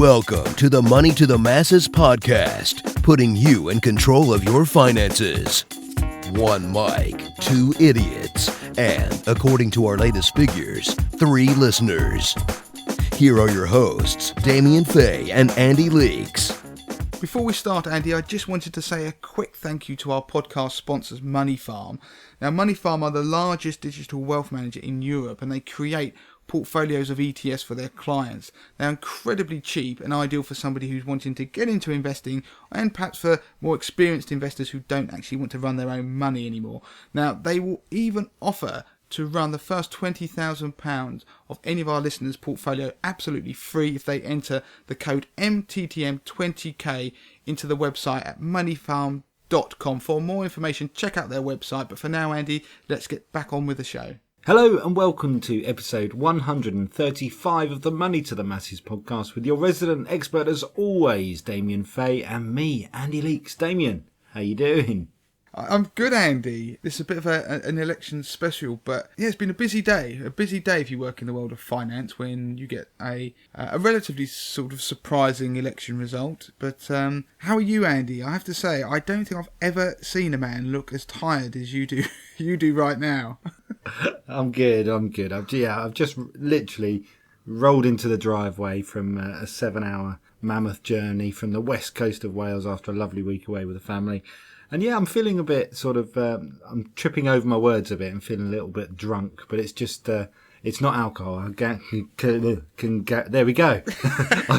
Welcome to the Money to the Masses podcast, putting you in control of your finances. One mic, two idiots, and, according to our latest figures, 3 listeners. Here are your hosts, Damien Fay and Andy Leaks. Before we start, Andy, I just wanted to say a quick thank you to our podcast sponsors, Money Farm. Now, Money Farm are the largest digital wealth manager in Europe, and they create portfolios of ETFs for their clients. They're incredibly cheap and ideal for somebody who's wanting to get into investing, and perhaps for more experienced investors who don't actually want to run their own money anymore. Now, they will even offer to run the first £20,000 of any of our listeners' portfolio absolutely free if they enter the code MTTM20K into the website at moneyfarm.com. For more information, check out their website. But for now, Andy, let's get back on with the show. Hello and welcome to episode 135 of the Money to the Masses podcast with your resident expert as always, Damien Fay, and me, Andy Leaks. Damien, how you doing? I'm good, Andy. This is a bit of an election special, but yeah, it's been a busy day. A busy day if you work in the world of finance when you get a relatively sort of surprising election result. But how are you, Andy? I have to say, I don't think I've ever seen a man look as tired as you do. You do right now. I'm good. I've just literally rolled into the driveway from a 7-hour mammoth journey from the west coast of Wales after a lovely week away with the family. And yeah, I'm feeling a bit sort of, I'm tripping over my words a bit and feeling a little bit drunk, but it's just, it's not alcohol. There we go.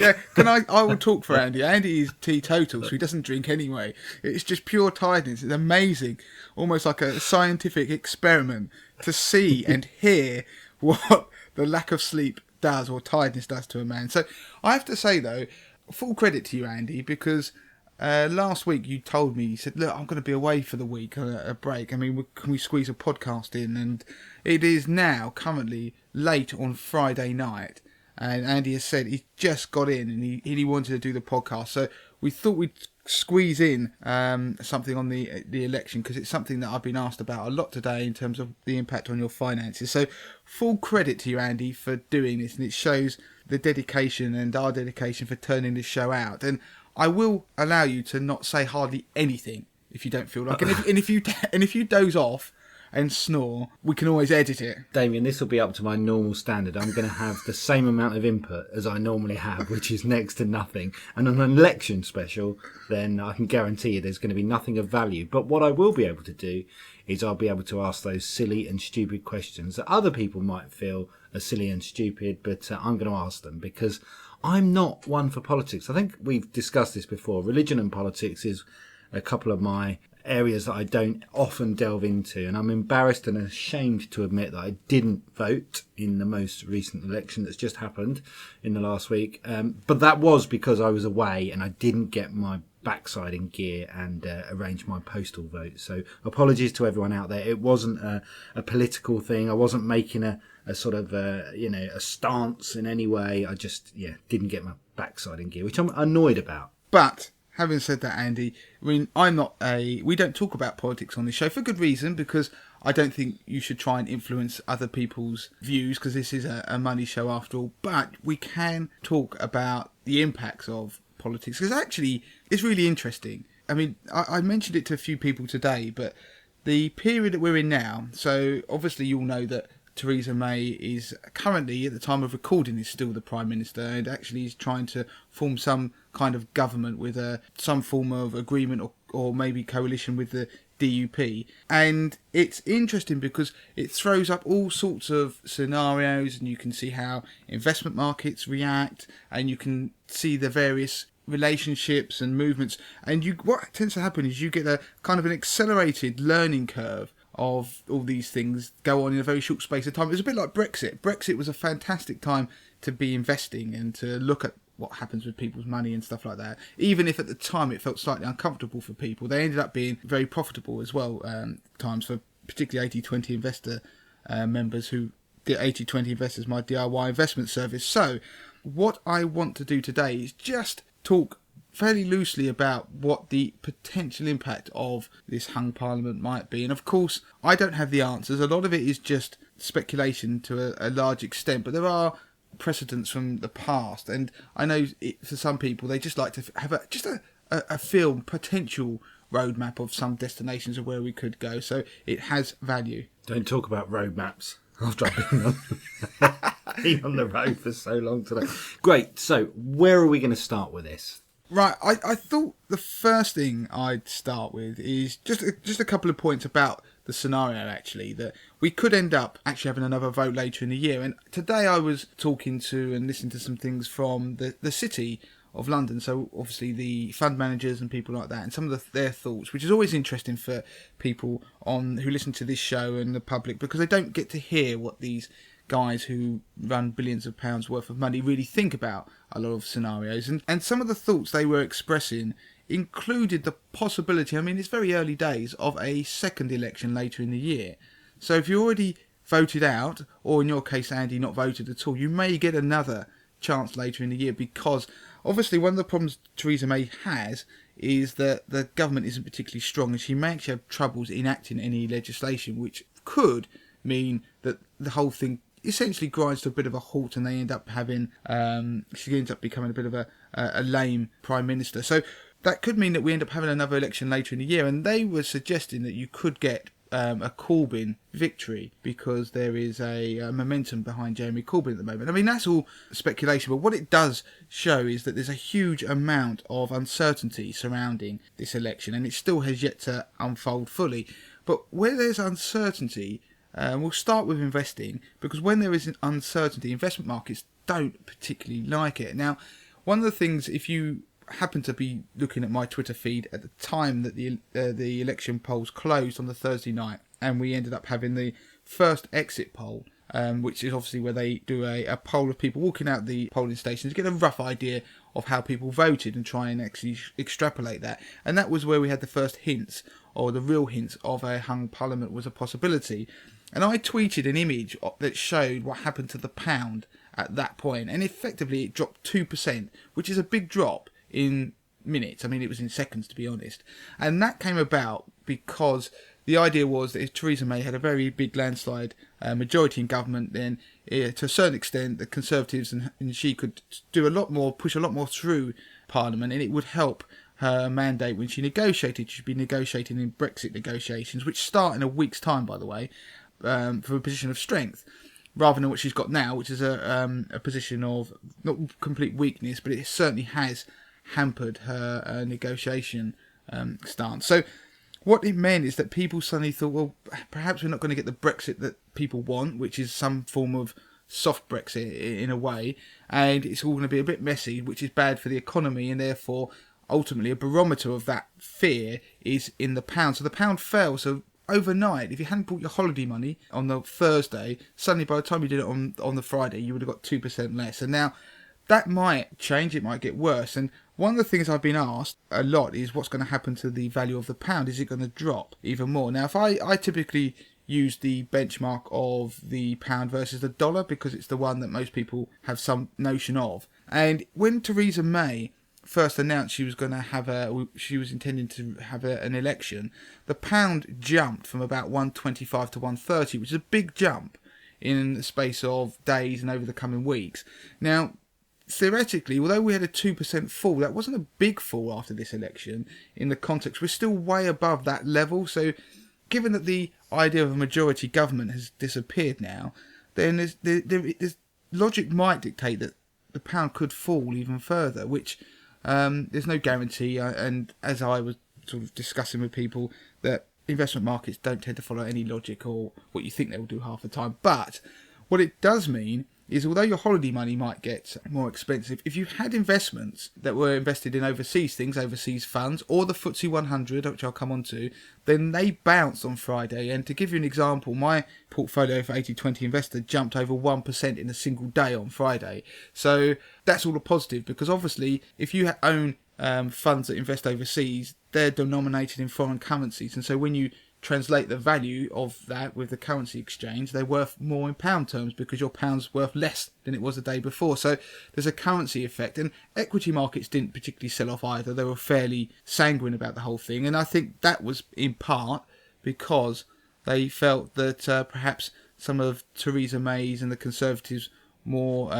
Yeah, I will talk for Andy. Andy is teetotal, so he doesn't drink anyway. It's just pure tiredness. It's amazing. Almost like a scientific experiment to see and hear what the lack of sleep does or tiredness does to a man. So I have to say, though, full credit to you, Andy, because last week you told me, you said, look, I'm going to be away for the week, a break. I mean, can we squeeze a podcast in? And it is now currently late on Friday night. And Andy has said he just got in and he wanted to do the podcast. So we thought we'd squeeze in something on the election, because it's something that I've been asked about a lot today in terms of the impact on your finances. So full credit to you, Andy, for doing this. And it shows the dedication and our dedication for turning this show out. And I will allow you to not say hardly anything if you don't feel like it. And if you doze off and snore, we can always edit it. Damien, this will be up to my normal standard. I'm going to have the same amount of input as I normally have, which is next to nothing. And on an election special, then I can guarantee you there's going to be nothing of value. But what I will be able to do is I'll be able to ask those silly and stupid questions that other people might feel are silly and stupid, but I'm going to ask them because I'm not one for politics. I think we've discussed this before. Religion and politics is a couple of my areas that I don't often delve into, and I'm embarrassed and ashamed to admit that I didn't vote in the most recent election that's just happened in the last week. But that was because I was away and I didn't get my backside in gear and arrange my postal vote. So apologies to everyone out there. It wasn't a political thing. I wasn't making a sort of a stance in any way. I just didn't get my backside in gear, which I'm annoyed about. But having said that, Andy, I mean, we don't talk about politics on this show for good reason, because I don't think you should try and influence other people's views, because this is a money show after all. But we can talk about the impacts of politics, because actually it's really interesting. I mean, I mentioned it to a few people today, but the period that we're in now, so obviously you'll know that Theresa May is currently, at the time of recording, is still the Prime Minister, and actually is trying to form some kind of government with some form of agreement or maybe coalition with the DUP. And it's interesting because it throws up all sorts of scenarios, and you can see how investment markets react, and you can see the various relationships and movements. And what tends to happen is you get a kind of an accelerated learning curve of all these things go on in a very short space of time. It was a bit like Brexit. Brexit was a fantastic time to be investing and to look at what happens with people's money and stuff like that. Even if at the time it felt slightly uncomfortable for people, they ended up being very profitable as well, times for particularly 80/20 investor members who did 80/20 investors, my DIY investment service. So what I want to do today is just talk fairly loosely about what the potential impact of this hung parliament might be. And of course, I don't have the answers. A lot of it is just speculation to a large extent, but there are precedents from the past, and I know for some people they just like to have a film potential roadmap of some destinations of where we could go, so it has value. Don't talk about roadmaps after I've been on the road for so long today. Great, so where are we going to start with this? Right, I thought the first thing I'd start with is just a couple of points about the scenario, actually, that we could end up actually having another vote later in the year. And today I was talking to and listening to some things from the City of London, so obviously the fund managers and people like that, and some of their thoughts, which is always interesting for people who listen to this show and the public, because they don't get to hear what these guys who run billions of pounds worth of money really think about a lot of scenarios. And some of the thoughts they were expressing included the possibility, I mean, it's very early days, of a second election later in the year. So if you already voted out, or in your case, Andy, not voted at all, you may get another chance later in the year, because obviously one of the problems Theresa May has is that the government isn't particularly strong, and she may actually have troubles enacting any legislation, which could mean that the whole thing essentially grinds to a bit of a halt, and they end up having she ends up becoming a bit of a lame prime minister. So that could mean that we end up having another election later in the year, and they were suggesting that you could get a Corbyn victory, because there is a momentum behind Jeremy Corbyn at the moment. I mean, that's all speculation, but what it does show is that there's a huge amount of uncertainty surrounding this election, and it still has yet to unfold fully. But where there's uncertainty, we'll start with investing, because when there is an uncertainty, investment markets don't particularly like it. Now, one of the things, if you happen to be looking at my Twitter feed at the time that the election polls closed on the Thursday night, and we ended up having the first exit poll, which is obviously where they do a poll of people walking out the polling stations to get a rough idea of how people voted and try and actually extrapolate that. And that was where we had the first hints, or the real hints, of a hung parliament was a possibility. And I tweeted an image that showed what happened to the pound at that point, and effectively it dropped 2%, which is a big drop in minutes. I mean, it was in seconds, to be honest. And that came about because the idea was that if Theresa May had a very big landslide majority in government, then to a certain extent the Conservatives and she could do a lot more, push a lot more through Parliament, and it would help her mandate when she negotiated. She'd be negotiating in Brexit negotiations, which start in a week's time, by the way, from a position of strength, rather than what she's got now, which is a position of not complete weakness, but it certainly has hampered her negotiation stance. So what it meant is that people suddenly thought, well, perhaps we're not going to get the Brexit that people want, which is some form of soft Brexit in a way, and it's all going to be a bit messy, which is bad for the economy, and therefore ultimately a barometer of that fear is in the pound. So the pound fell. So overnight, if you hadn't bought your holiday money on the Thursday, suddenly by the time you did it on the Friday, you would have got 2% less. And now that might change, it might get worse. And one of the things I've been asked a lot is what's going to happen to the value of the pound. Is it going to drop even more? Now, if I typically use the benchmark of the pound versus the dollar, because it's the one that most people have some notion of. And when Theresa May first announced she was intending to have an election, the pound jumped from about 125 to 130, which is a big jump in the space of days and over the coming weeks. Now, theoretically, although we had a 2% fall, that wasn't a big fall after this election. In the context, we're still way above that level. So given that the idea of a majority government has disappeared now, then there's logic might dictate that the pound could fall even further, which there's no guarantee. And as I was sort of discussing with people, that investment markets don't tend to follow any logic or what you think they will do half the time. But what it does mean is, although your holiday money might get more expensive, if you had investments that were invested in overseas things, overseas funds, or the FTSE 100, which I'll come on to, then they bounced on Friday. And to give you an example, my portfolio for 80/20 Investor jumped over 1% in a single day on Friday. So that's all a positive, because obviously if you own funds that invest overseas, they're denominated in foreign currencies. And so when you translate the value of that with the currency exchange, they're worth more in pound terms, because your pound's worth less than it was the day before. So there's a currency effect. And equity markets didn't particularly sell off either. They were fairly sanguine about the whole thing, and I think that was in part because they felt that perhaps some of Theresa May's and the Conservatives' more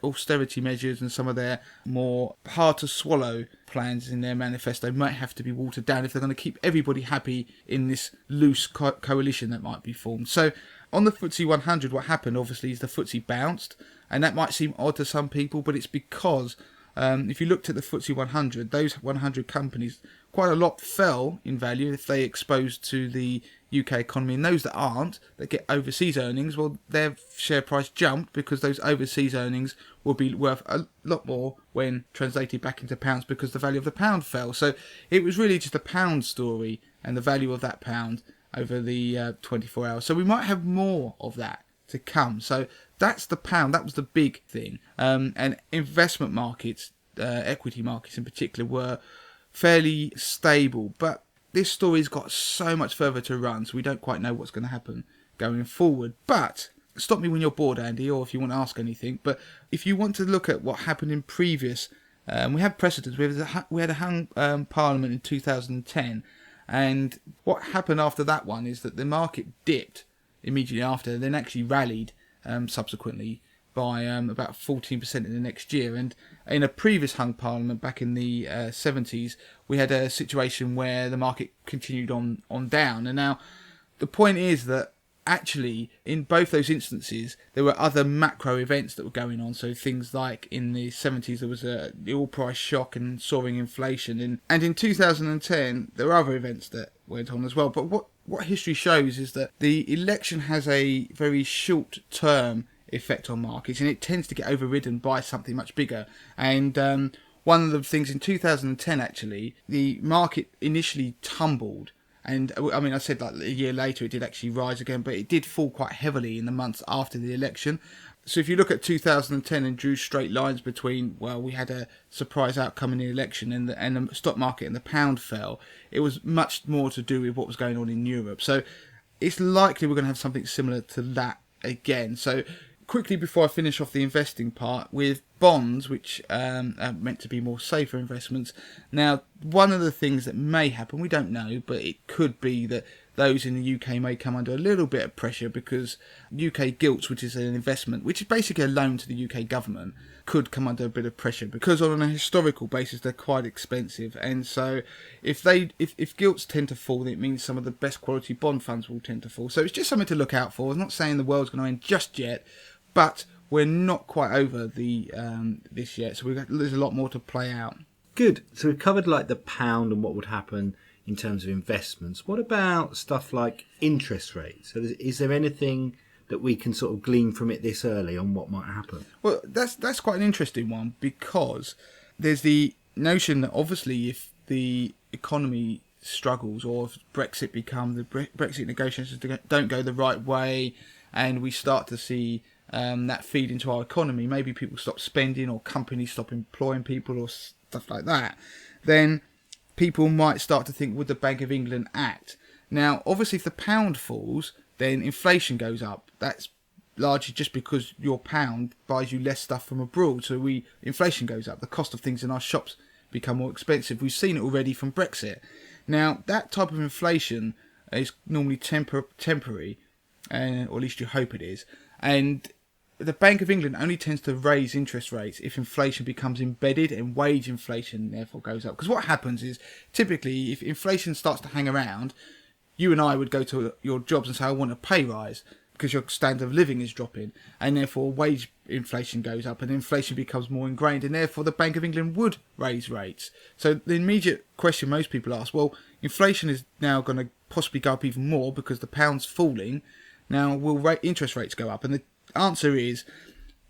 austerity measures and some of their more hard to swallow plans in their manifesto might have to be watered down if they're going to keep everybody happy in this loose coalition that might be formed. So on the FTSE 100, what happened obviously is the FTSE bounced, and that might seem odd to some people, but it's because if you looked at the FTSE 100, those 100 companies, quite a lot fell in value if they exposed to the UK economy. And those that aren't, that get overseas earnings, well, their share price jumped because those overseas earnings will be worth a lot more when translated back into pounds because the value of the pound fell. So it was really just a pound story and the value of that pound over the 24 hours. So we might have more of that to come. So that's the pound. That was the big thing. And investment markets, equity markets in particular, were fairly stable. But this story's got so much further to run, so we don't quite know what's going to happen going forward. But stop me when you're bored, Andy, or if you want to ask anything. But if you want to look at what happened in previous, we have precedents. We had a hung parliament in 2010. And what happened after that one is that the market dipped immediately after, and then actually rallied subsequently by about 14% in the next year. And in a previous hung parliament back in the 70s, we had a situation where the market continued on down. And now the point is that actually in both those instances there were other macro events that were going on. So things like in the 70s there was the oil price shock and soaring inflation, and in 2010 there were other events that went on as well. But what history shows is that the election has a very short term effect on markets, and it tends to get overridden by something much bigger. And one of the things in 2010, actually, the market initially tumbled. And I mean, I said like a year later it did actually rise again, but it did fall quite heavily in the months after the election. So if you look at 2010 and drew straight lines between, well, we had a surprise outcome in the election and the stock market and the pound fell, it was much more to do with what was going on in Europe. So it's likely we're going to have something similar to that again. So quickly before I finish off the investing part, with bonds, which are meant to be more safer investments. Now, one of the things that may happen, we don't know, but it could be that those in the UK may come under a little bit of pressure because UK gilts, which is an investment, which is basically a loan to the UK government, could come under a bit of pressure because on a historical basis they're quite expensive. And so if gilts tend to fall, it means some of the best quality bond funds will tend to fall. So it's just something to look out for. I'm not saying the world's going to end just yet, but we're not quite over the this yet, so there's a lot more to play out. Good. So we've covered like the pound and what would happen in terms of investments. What about stuff like interest rates? So is there anything that we can sort of glean from it this early on what might happen? Well, that's quite an interesting one, because there's the notion that obviously if the economy struggles, or if Brexit Brexit negotiations don't go the right way, and we start to see that feed into our economy, maybe people stop spending or companies stop employing people or stuff like that, then people might start to think, would the Bank of England act? Now, obviously, if the pound falls, then inflation goes up. That's largely just because your pound buys you less stuff from abroad, so inflation goes up. The cost of things in our shops become more expensive. We've seen it already from Brexit. Now, that type of inflation is normally temporary, or at least you hope it is. And the Bank of England only tends to raise interest rates if inflation becomes embedded and wage inflation therefore goes up. Because what happens is, typically, if inflation starts to hang around, you and I would go to your jobs and say, I want a pay rise, because your standard of living is dropping, and therefore wage inflation goes up and inflation becomes more ingrained, and therefore the Bank of England would raise rates. So the immediate question most people ask, well, inflation is now going to possibly go up even more because the pound's falling. Now, will interest rates go up? And the answer is,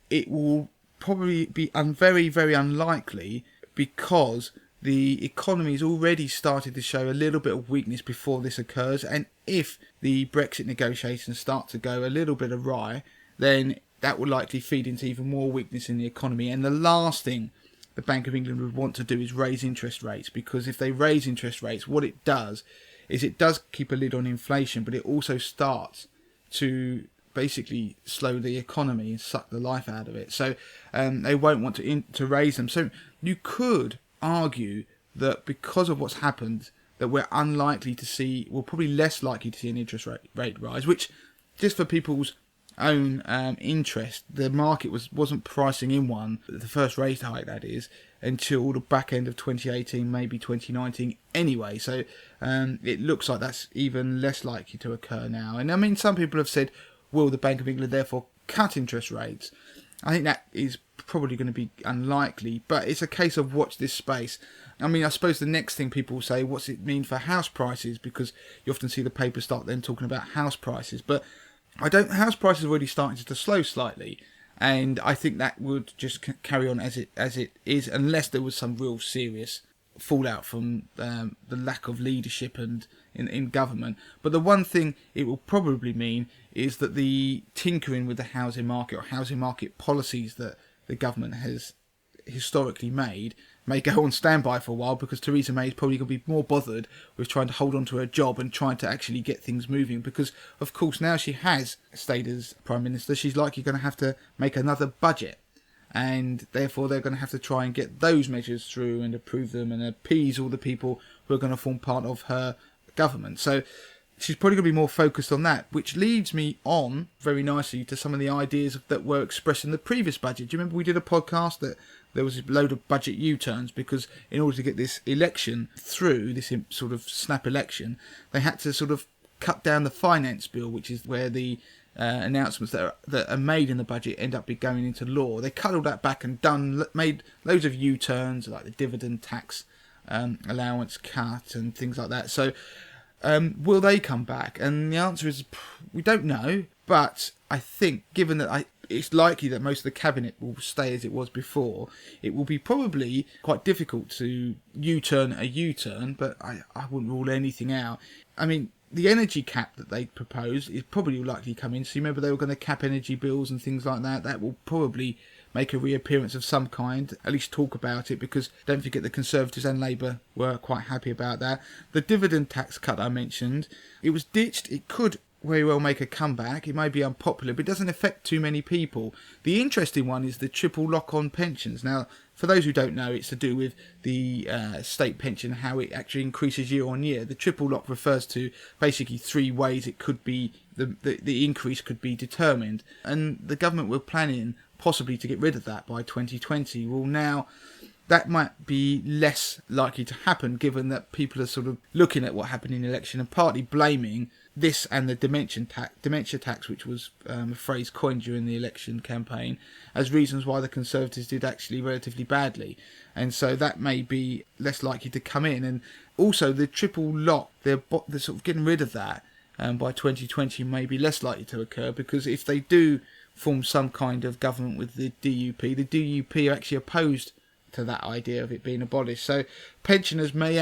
it will probably be very, very unlikely, because the economy has already started to show a little bit of weakness before this occurs. And if the Brexit negotiations start to go a little bit awry, then that will likely feed into even more weakness in the economy. And the last thing the Bank of England would want to do is raise interest rates, because if they raise interest rates, what it does is it does keep a lid on inflation, but it also starts to basically slow the economy and suck the life out of it. So they won't want to raise them. So you could argue that because of what's happened, that we're probably less likely to see an interest rate rise, which, just for people's own interest, the market wasn't pricing in one, the first rate hike that is, until the back end of 2018, maybe 2019 anyway. So it looks like that's even less likely to occur now. And I mean, some people have said, will the Bank of England therefore cut interest rates? I think that is probably going to be unlikely, but it's a case of watch this space. I mean, I suppose the next thing people will say, what's it mean for house prices? Because you often see the papers start then talking about house prices, but house prices are already starting to slow slightly, and I think that would just carry on as it is, unless there was some real serious fallout from the lack of leadership and in government. But the one thing it will probably mean is that the tinkering with the housing market or housing market policies that the government has historically made may go on standby for a while, because Theresa May is probably going to be more bothered with trying to hold on to her job and trying to actually get things moving, because of course now she has stayed as Prime Minister, she's likely going to have to make another budget, and therefore they're going to have to try and get those measures through and approve them and appease all the people who are going to form part of her government. So she's probably going to be more focused on that, which leads me on very nicely to some of the ideas that were expressed in the previous budget. Do you remember we did a podcast that there was a load of budget U-turns, because in order to get this election through, this sort of snap election, they had to sort of cut down the finance bill, which is where the announcements that are made in the budget end up going into law. They cut all that back and made loads of U-turns, like the dividend tax allowance cut and things like that. So will they come back? And the answer is we don't know, but I think given that it's likely that most of the cabinet will stay as it was before, it will be probably quite difficult to U-turn a U-turn, but I wouldn't rule anything out. I mean, the energy cap that they proposed is probably likely to come in. So you remember they were going to cap energy bills and things like that. That will probably make a reappearance of some kind, at least talk about it, because don't forget the Conservatives and Labour were quite happy about that. The dividend tax cut I mentioned, it was ditched. It could very well make a comeback. It may be unpopular, but it doesn't affect too many people. The interesting one is the triple lock-on pensions. Now, for those who don't know, it's to do with the state pension, how it actually increases year on year. The triple lock refers to basically three ways it could be, the increase could be determined. And the government were planning possibly to get rid of that by 2020. Well, now that might be less likely to happen, given that people are sort of looking at what happened in the election and partly blaming this and the dementia tax, which was a phrase coined during the election campaign, as reasons why the Conservatives did actually relatively badly. And so that may be less likely to come in. And also the triple lock, they're sort of getting rid of that by 2020 may be less likely to occur, because if they do form some kind of government with the DUP are actually opposed to that idea of it being abolished. So pensioners may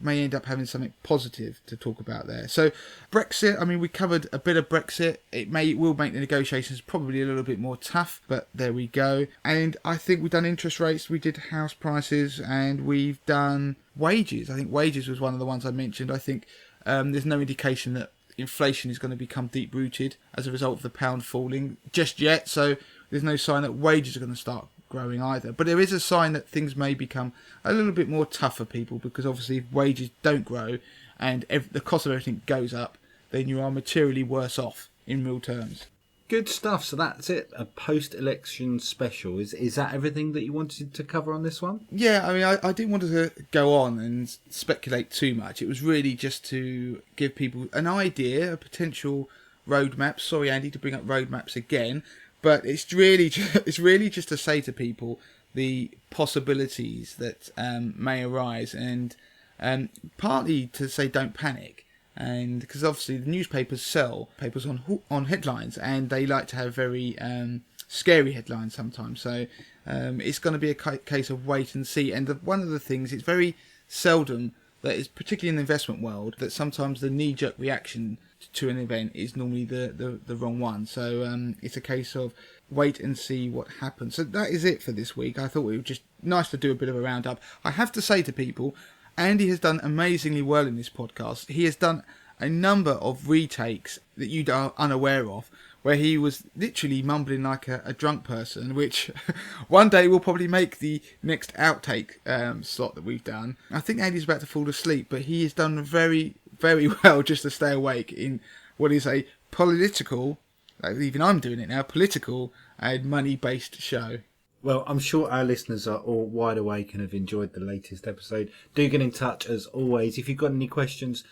end up having something positive to talk about there. So Brexit, I mean, we covered a bit of Brexit. It will make the negotiations probably a little bit more tough, but there we go. And I think we've done interest rates, we did house prices, and we've done wages. I think wages was one of the ones I mentioned. I think there's no indication that inflation is going to become deep-rooted as a result of the pound falling just yet. So there's no sign that wages are going to start growing either, but there is a sign that things may become a little bit more tough for people, because obviously if wages don't grow and the cost of everything goes up, then you are materially worse off in real terms. Good stuff. So that's it, a post-election special. Is that everything that you wanted to cover on this one? Yeah, I mean, I didn't want to go on and speculate too much. It was really just to give people an idea, a potential roadmap. Sorry, Andy, to bring up roadmaps again. But it's really just to say to people the possibilities that may arise, and partly to say don't panic, and because obviously the newspapers sell papers on headlines, and they like to have very scary headlines sometimes. So it's going to be a case of wait and see. And one of the things, it's very seldom that is, particularly in the investment world, that sometimes the knee-jerk reaction to an event is normally the wrong one. So it's a case of wait and see what happens. So that is it for this week. I thought it was just nice to do a bit of a roundup. I have to say to people, Andy has done amazingly well in this podcast. He has done a number of retakes that you are unaware of, where he was literally mumbling like a drunk person, which one day will probably make the next outtake slot that we've done. I think Andy's about to fall asleep, but he has done very, very well just to stay awake in what is a political even I'm doing it now, political and money-based show. Well, I'm sure our listeners are all wide awake and have enjoyed the latest episode. Do get in touch as always. If you've got any questions,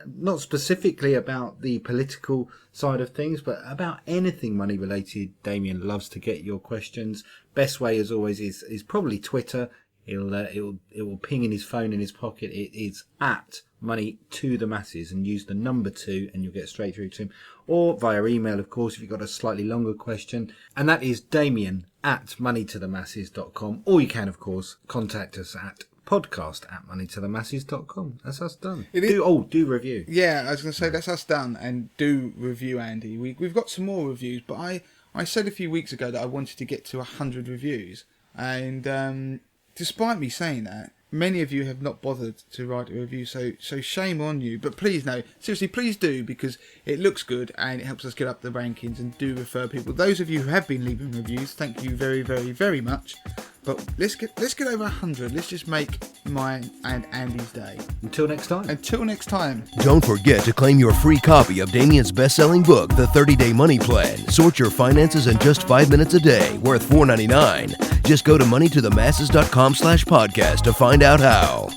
not specifically about the political side of things, but about anything money related, Damien loves to get your questions. Best way, as always, is probably Twitter. It will ping in his phone in his pocket. It is at Money to the Masses, and use the number 2 and you'll get straight through to him. Or via email, of course, if you've got a slightly longer question. And that is Damien at moneytothemasses.com. Or you can, of course, contact us at podcast@moneytothemasses.com. That's us done. Do review. Yeah, I was going to say that's us done, and do review, Andy. We've got some more reviews, but I said a few weeks ago that I wanted to get to 100 reviews, and despite me saying that, many of you have not bothered to write a review, so shame on you. But please, no, seriously, please do, because it looks good and it helps us get up the rankings, and do refer people. Those of you who have been leaving reviews, thank you very, very, very much. But let's get over 100. Let's just make mine and Andy's day. Until next time. Don't forget to claim your free copy of Damien's best-selling book, The 30-Day Money Plan. Sort your finances in just 5 minutes a day, worth $4.99. Just go to moneytothemasses.com/podcast to find out how.